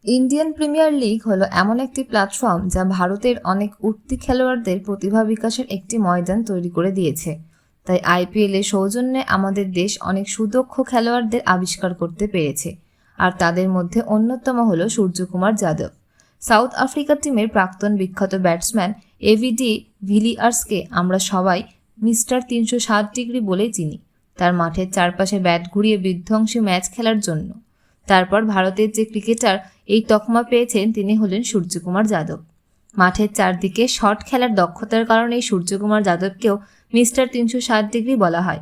Indian premier league হলো এমন একটি প্ল্যাটফর্ম যা ভারতের অনেক উঠতি খেলোয়াড়দের প্রতিভা বিকাশের একটি ময়দান তৈরি করে দিয়েছে। তাই আইপিএলের সৌজন্যে আমাদের দেশ অনেক সুদক্ষ খেলোয়াড়দের আবিষ্কার করতে পেরেছে। আর তাদের মধ্যে অন্যতম হলো সূর্যকুমার যাদব। সাউথ আফ্রিকা টিমের প্রাক্তন বিখ্যাত ব্যাটসম্যান এভিডি ভিলিয়ার্সকে আমরা সবাই মিস্টার 360 ডিগ্রি বলেই চিনি, তার মাঠের চারপাশে ব্যাট ঘুরিয়ে বিধ্বংসী ম্যাচ খেলার জন্য। তারপর ভারতের যে ক্রিকেটার এই তকমা পেয়েছেন তিনি হলেন সূর্যকুমার যাদব। মাঠের চারদিকে শট খেলার দক্ষতার কারণেই সূর্যকুমার যাদবকেও মিস্টার 360 ডিগ্রি বলা হয়।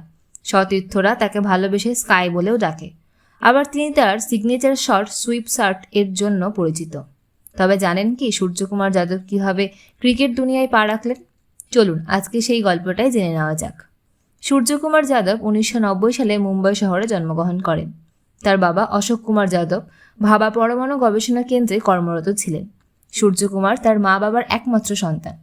সতীর্থরা তাকে ভালোবেসে স্কাই বলেও ডাকে। আবার তিনি তার সিগনেচার শট সুইপ শার্ট এর জন্য পরিচিত। তবে জানেন কি সূর্যকুমার যাদব কীভাবে ক্রিকেট দুনিয়ায় পা রাখলেন? চলুন আজকে সেই গল্পটাই জেনে নেওয়া যাক। সূর্যকুমার যাদব 1990 সালে মুম্বাই শহরে জন্মগ্রহণ করেন। তার বাবা অশোক কুমার যাদব ভাবা পরমাণু গবেষণা কেন্দ্রে কর্মরত ছিলেন। সূর্যকুমার তার মা বাবার একমাত্র সন্তান।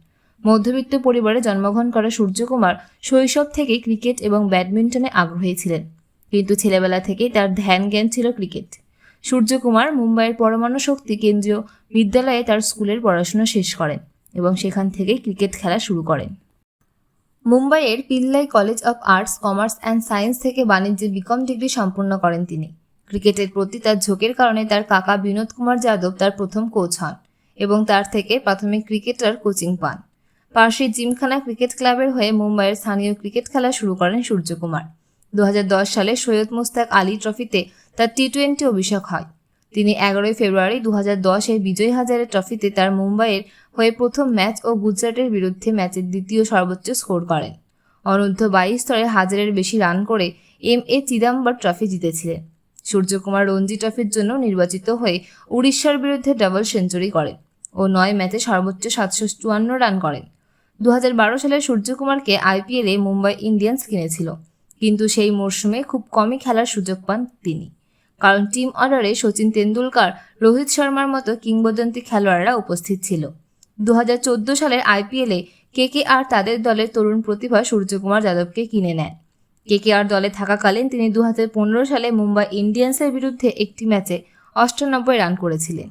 মধ্যবিত্ত পরিবারে জন্মগ্রহণ করা সূর্যকুমার শৈশব থেকেই ক্রিকেট এবং ব্যাডমিন্টনে আগ্রহী ছিলেন, কিন্তু ছেলেবেলা থেকেই তার ধ্যান জ্ঞান ছিল ক্রিকেট। সূর্যকুমার মুম্বাইয়ের পরমাণু শক্তি কেন্দ্রীয় বিদ্যালয়ে তার স্কুলের পড়াশোনা শেষ করেন এবং সেখান থেকেই ক্রিকেট খেলা শুরু করেন। মুম্বাইয়ের Pillai college of arts, commerce and science থেকে বাণিজ্যে বিকম ডিগ্রি সম্পূর্ণ করেন তিনি। ক্রিকেটের প্রতি তার ঝোঁকের কারণে তার কাকা বিনোদ কুমার যাদব তার প্রথম কোচ হন এবং তার থেকে প্রাথমিক ক্রিকেটার কোচিং পান। পার্সি জিমখানা ক্রিকেট ক্লাবের হয়ে মুম্বাইয়ের স্থানীয় ক্রিকেট খেলা শুরু করেন সূর্যকুমার। 2010 সালে সৈয়দ মুস্তাক আলী ট্রফিতে তার টি-20 অভিষেক হয়। তিনি 11 ফেব্রুয়ারি 2010-এ বিজয় হাজারে ট্রফিতে তার মুম্বাইয়ের হয়ে প্রথম ম্যাচ ও গুজরাটের বিরুদ্ধে ম্যাচের দ্বিতীয় সর্বোচ্চ স্কোর করেন। অনূর্ধ্ব 22 স্তরে হাজারের বেশি রান করে এম.এ. চিদাম্বর ট্রফি জিতেছিলেন। সূর্যকুমার রঞ্জি ট্রফির জন্য নির্বাচিত হয়ে উড়িষ্যার বিরুদ্ধে ডাবল সেঞ্চুরি করেন ও 9 ম্যাচে সর্বোচ্চ 754 রান করেন। 2012 সালে সূর্যকুমারকে আইপিএলে মুম্বাই ইন্ডিয়ান্স কিনেছিল, কিন্তু সেই মরশুমে খুব কমই খেলার সুযোগ পান তিনি, কারণ টিম অর্ডারে সচিন তেন্ডুলকর, রোহিত শর্মার মতো কিংবদন্তি খেলোয়াড়রা উপস্থিত ছিল। 2014 সালের আইপিএলে কেকেআর তাদের দলের তরুণ প্রতিভা সূর্যকুমার যাদবকে কিনে নেন। কেকেআর দলে থাকাকালীন তিনি 2015 সালে মুম্বাই ইন্ডিয়ান্সের বিরুদ্ধে একটি ম্যাচে 98 রান করেছিলেন।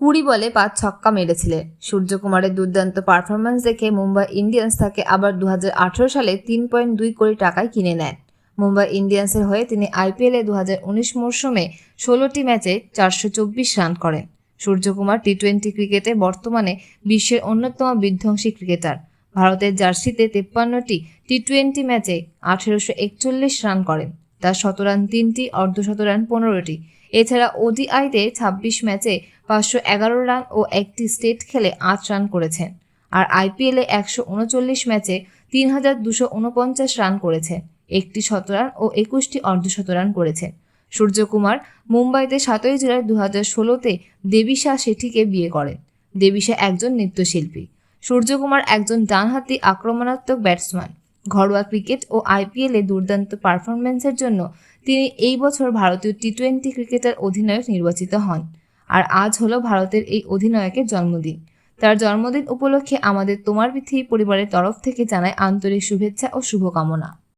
20 বলে 5 ছক্কা মেরেছিলেন। সূর্যকুমারের দুর্দান্ত পারফরম্যান্স দেখে মুম্বাই ইন্ডিয়ান্স তাকে আবার 2018 সালে 3.2 কোটি টাকায় কিনে নেন। মুম্বাই ইন্ডিয়ান্সের হয়ে তিনি আইপিএলে 2019 মরশুমে 16টি ম্যাচে 424 রান করেন। সূর্যকুমার টি-20 ক্রিকেটে বর্তমানে বিশ্বের অন্যতম বিধ্বংসী ক্রিকেটার। ভারতের জার্সিতে 53টি টি-20 ম্যাচে 1841 রান করেন। তার শতরান 3টি, অর্ধশতরান 15টি। এছাড়া ওডিআইতে 26 ম্যাচে 511 রান ও একটি টেস্ট খেলে 8 রান করেছেন। আর আইপিএলে 139 ম্যাচে 3249 রান করেছেন, একটি শতরান ও 21টি অর্ধশতরান করেছেন। সূর্যকুমার মুম্বাইতে 7 জুলাই 2016-তে দেবিশা শেঠিকে বিয়ে করেন। দেবিশা একজন নৃত্যশিল্পী। সূর্যকুমার একজন ডানহাতি আক্রমণাত্মক ব্যাটসম্যান। ঘরোয়া ক্রিকেট ও আইপিএলে দুর্দান্ত পারফরম্যান্সের জন্য তিনি এই বছর ভারতীয় টি-20 ক্রিকেটার অধিনায়ক নির্বাচিত হন। আর আজ হলো ভারতের এই অধিনায়কের জন্মদিন। তার জন্মদিন উপলক্ষে আমাদের তোমার পৃথিবী পরিবারের তরফ থেকে জানাই আন্তরিক শুভেচ্ছা ও শুভকামনা।